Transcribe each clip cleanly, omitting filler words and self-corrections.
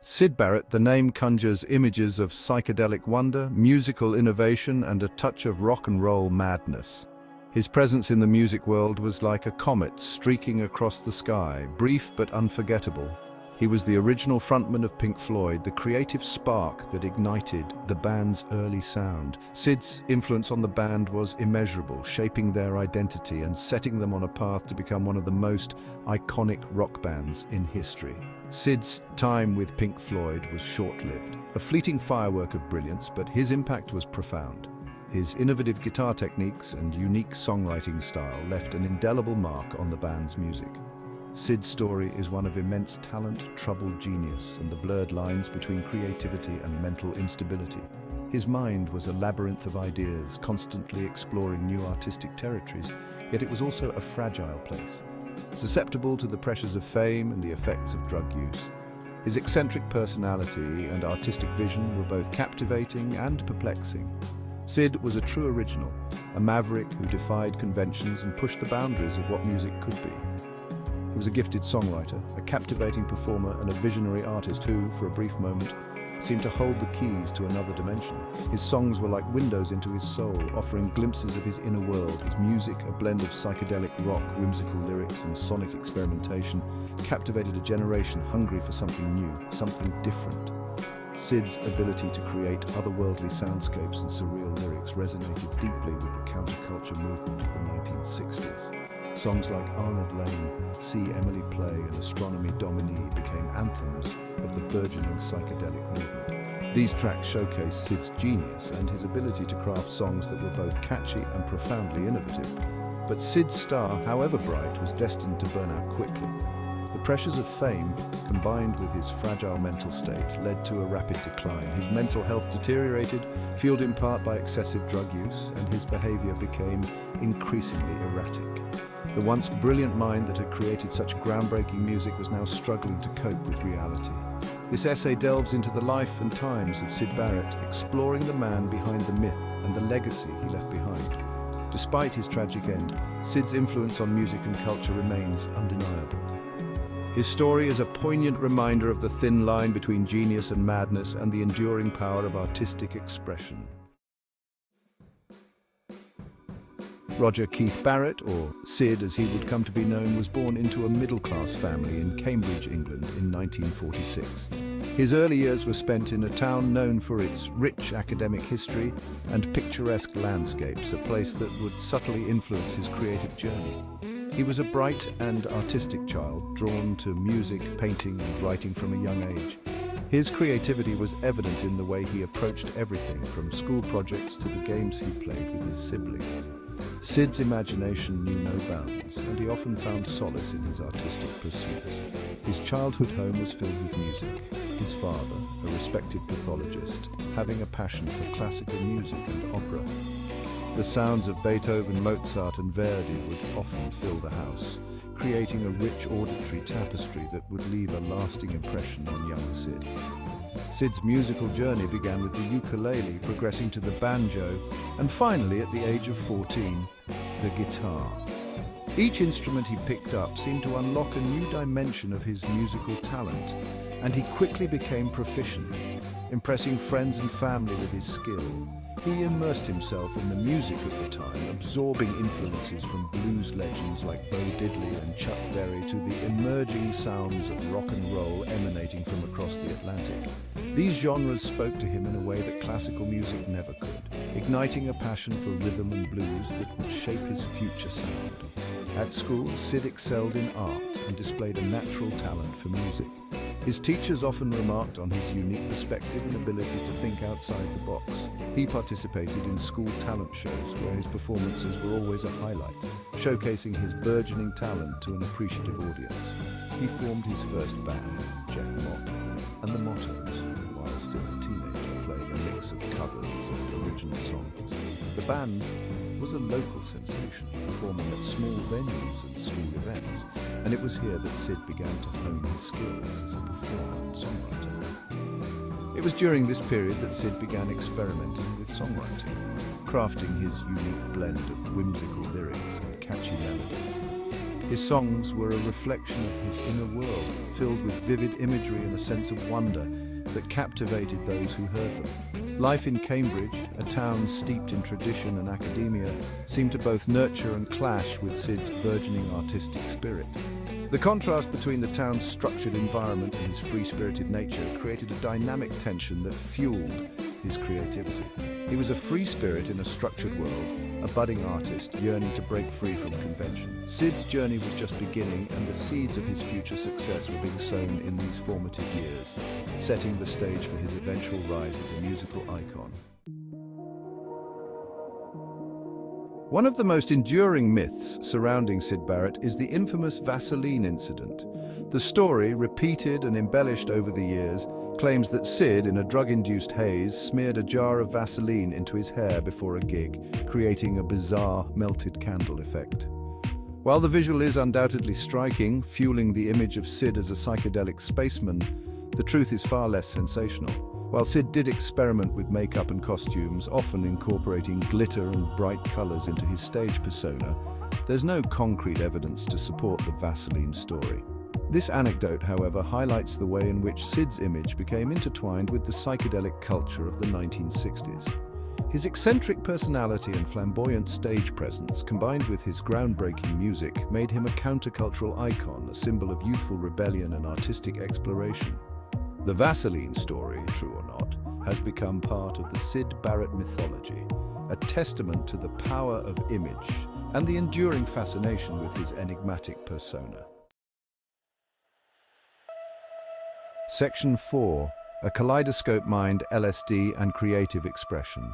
Syd Barrett, the name conjures images of psychedelic wonder, musical innovation, and a touch of rock and roll madness. His presence in the music world was like a comet streaking across the sky, brief but unforgettable. He was the original frontman of Pink Floyd, the creative spark that ignited the band's early sound. Syd's influence on the band was immeasurable, shaping their identity and setting them on a path to become one of the most iconic rock bands in history. Syd's time with Pink Floyd was short-lived, a fleeting firework of brilliance, but his impact was profound. His innovative guitar techniques and unique songwriting style left an indelible mark on the band's music. Syd's story is one of immense talent, troubled genius, and the blurred lines between creativity and mental instability. His mind was a labyrinth of ideas, constantly exploring new artistic territories, yet it was also a fragile place, susceptible to the pressures of fame and the effects of drug use. His eccentric personality and artistic vision were both captivating and perplexing. Syd was a true original, a maverick who defied conventions and pushed the boundaries of what music could be. He was a gifted songwriter, a captivating performer, and a visionary artist who, for a brief moment, seemed to hold the keys to another dimension. His songs were like windows into his soul, offering glimpses of his inner world. His music, a blend of psychedelic rock, whimsical lyrics, and sonic experimentation, captivated a generation hungry for something new, something different. Syd's ability to create otherworldly soundscapes and surreal lyrics resonated deeply with the counterculture movement of the 1960s. Songs like Arnold Layne, See Emily Play, and Astronomy Domine became anthems of the burgeoning psychedelic movement. These tracks showcase Syd's genius and his ability to craft songs that were both catchy and profoundly innovative. But Syd's star, however bright, was destined to burn out quickly. The pressures of fame, combined with his fragile mental state, led to a rapid decline. His mental health deteriorated, fueled in part by excessive drug use, and his behavior became increasingly erratic. The once brilliant mind that had created such groundbreaking music was now struggling to cope with reality. This essay delves into the life and times of Syd Barrett, exploring the man behind the myth and the legacy he left behind. Despite his tragic end, Syd's influence on music and culture remains undeniable. His story is a poignant reminder of the thin line between genius and madness and the enduring power of artistic expression. Roger Keith Barrett, or Syd as he would come to be known, was born into a middle-class family in Cambridge, England in 1946. His early years were spent in a town known for its rich academic history and picturesque landscapes, a place that would subtly influence his creative journey. He was a bright and artistic child, drawn to music, painting, and writing from a young age. His creativity was evident in the way he approached everything from school projects to the games he played with his siblings. Syd's imagination knew no bounds, and he often found solace in his artistic pursuits. His childhood home was filled with music. His father, a respected pathologist, having a passion for classical music and opera. The sounds of Beethoven, Mozart, and Verdi would often fill the house, creating a rich auditory tapestry that would leave a lasting impression on young Syd. Syd's musical journey began with the ukulele, progressing to the banjo, and finally, at the age of 14, the guitar. Each instrument he picked up seemed to unlock a new dimension of his musical talent, and he quickly became proficient, impressing friends and family with his skill. He immersed himself in the music of the time, absorbing influences from blues legends like Bo Diddley and Chuck Berry to the emerging sounds of rock and roll emanating from across the Atlantic. These genres spoke to him in a way that classical music never could, igniting a passion for rhythm and blues that would shape his future sound. At school, Syd excelled in art and displayed a natural talent for music. His teachers often remarked on his unique perspective and ability to think outside the box. He participated in school talent shows where his performances were always a highlight, showcasing his burgeoning talent to an appreciative audience. He formed his first band, Jeff Mott, and the Mottos, while still a teenager, playing a mix of covers and original songs. The band was a local sensation, performing at small venues and school events, and it was here that Syd began to hone his skills as a performer and songwriter. It was during this period that Syd began experimenting with songwriting, crafting his unique blend of whimsical lyrics and catchy melodies. His songs were a reflection of his inner world, filled with vivid imagery and a sense of wonder that captivated those who heard them. Life in Cambridge, a town steeped in tradition and academia, seemed to both nurture and clash with Syd's burgeoning artistic spirit. The contrast between the town's structured environment and his free-spirited nature created a dynamic tension that fueled his creativity. He was a free spirit in a structured world, a budding artist yearning to break free from convention. Syd's journey was just beginning, and the seeds of his future success were being sown in these formative years, setting the stage for his eventual rise as a musical icon. One of the most enduring myths surrounding Syd Barrett is the infamous Vaseline incident. The story, repeated and embellished over the years, claims that Syd, in a drug-induced haze, smeared a jar of Vaseline into his hair before a gig, creating a bizarre melted candle effect. While the visual is undoubtedly striking, fueling the image of Syd as a psychedelic spaceman, the truth is far less sensational. While Syd did experiment with makeup and costumes, often incorporating glitter and bright colors into his stage persona, there's no concrete evidence to support the Vaseline story. This anecdote, however, highlights the way in which Syd's image became intertwined with the psychedelic culture of the 1960s. His eccentric personality and flamboyant stage presence, combined with his groundbreaking music, made him a countercultural icon, a symbol of youthful rebellion and artistic exploration. The Vaseline story, true or not, has become part of the Syd Barrett mythology, a testament to the power of image and the enduring fascination with his enigmatic persona. Section 4. A Kaleidoscope Mind, LSD and Creative Expression.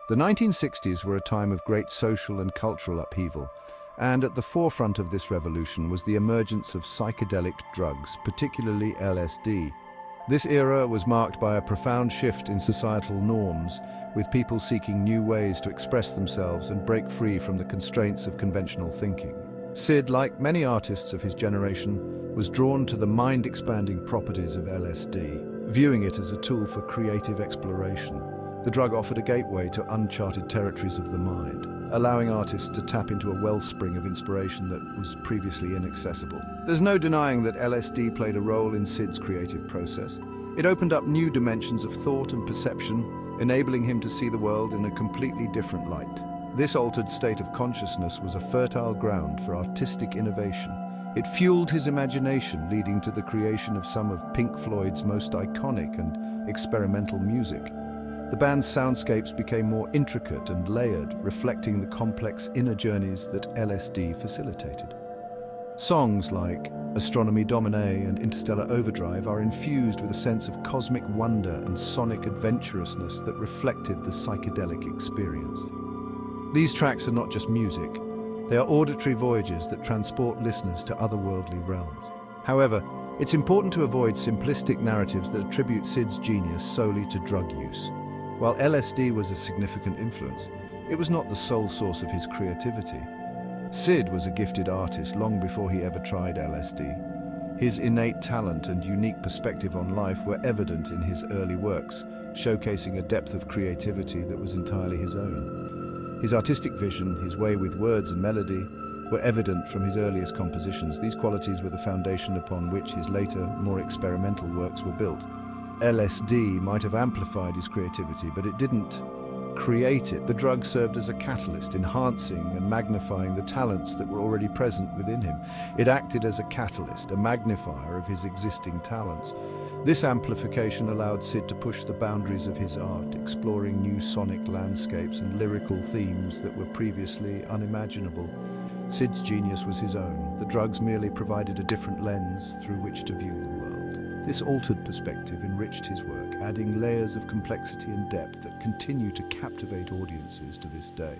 The 1960s were a time of great social and cultural upheaval, and at the forefront of this revolution was the emergence of psychedelic drugs, particularly LSD. This era was marked by a profound shift in societal norms, with people seeking new ways to express themselves and break free from the constraints of conventional thinking. Syd, like many artists of his generation, was drawn to the mind-expanding properties of LSD, viewing it as a tool for creative exploration. The drug offered a gateway to uncharted territories of the mind, allowing artists to tap into a wellspring of inspiration that was previously inaccessible. There's no denying that LSD played a role in Syd's creative process. It opened up new dimensions of thought and perception, enabling him to see the world in a completely different light. This altered state of consciousness was a fertile ground for artistic innovation. It fueled his imagination, leading to the creation of some of Pink Floyd's most iconic and experimental music. The band's soundscapes became more intricate and layered, reflecting the complex inner journeys that LSD facilitated. Songs like Astronomy Domine and Interstellar Overdrive are infused with a sense of cosmic wonder and sonic adventurousness that reflected the psychedelic experience. These tracks are not just music. They are auditory voyages that transport listeners to otherworldly realms. However, it's important to avoid simplistic narratives that attribute Syd's genius solely to drug use. While LSD was a significant influence, it was not the sole source of his creativity. Syd was a gifted artist long before he ever tried LSD. His innate talent and unique perspective on life were evident in his early works, showcasing a depth of creativity that was entirely his own. His artistic vision, his way with words and melody, were evident from his earliest compositions. These qualities were the foundation upon which his later, more experimental works were built. LSD might have amplified his creativity, but it didn't create it. The drug served as a catalyst, enhancing and magnifying the talents that were already present within him. It acted as a catalyst, a magnifier of his existing talents. This amplification allowed Syd to push the boundaries of his art, exploring new sonic landscapes and lyrical themes that were previously unimaginable. Syd's genius was his own. The drugs merely provided a different lens through which to view the world. This altered perspective enriched his work, adding layers of complexity and depth that continue to captivate audiences to this day.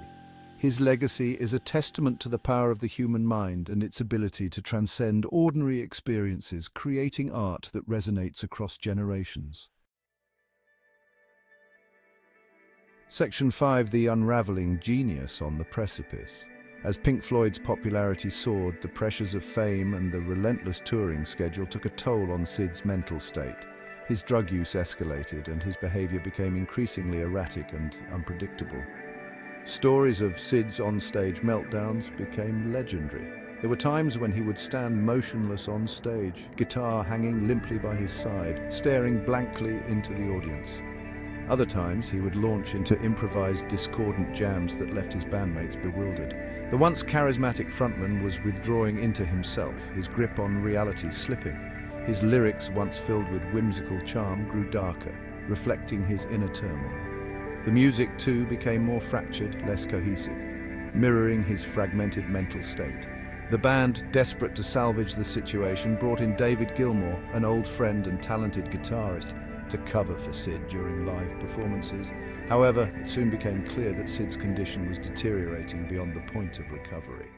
His legacy is a testament to the power of the human mind and its ability to transcend ordinary experiences, creating art that resonates across generations. Section 5. The Unraveling Genius on the Precipice. As Pink Floyd's popularity soared, the pressures of fame and the relentless touring schedule took a toll on Syd's mental state. His drug use escalated, and his behavior became increasingly erratic and unpredictable. Stories of Syd's on-stage meltdowns became legendary. There were times when he would stand motionless on stage, guitar hanging limply by his side, staring blankly into the audience. Other times he would launch into improvised discordant jams that left his bandmates bewildered. The once charismatic frontman was withdrawing into himself, his grip on reality slipping. His lyrics, once filled with whimsical charm, grew darker, reflecting his inner turmoil. The music, too, became more fractured, less cohesive, mirroring his fragmented mental state. The band, desperate to salvage the situation, brought in David Gilmour, an old friend and talented guitarist, to cover for Syd during live performances. However, it soon became clear that Syd's condition was deteriorating beyond the point of recovery.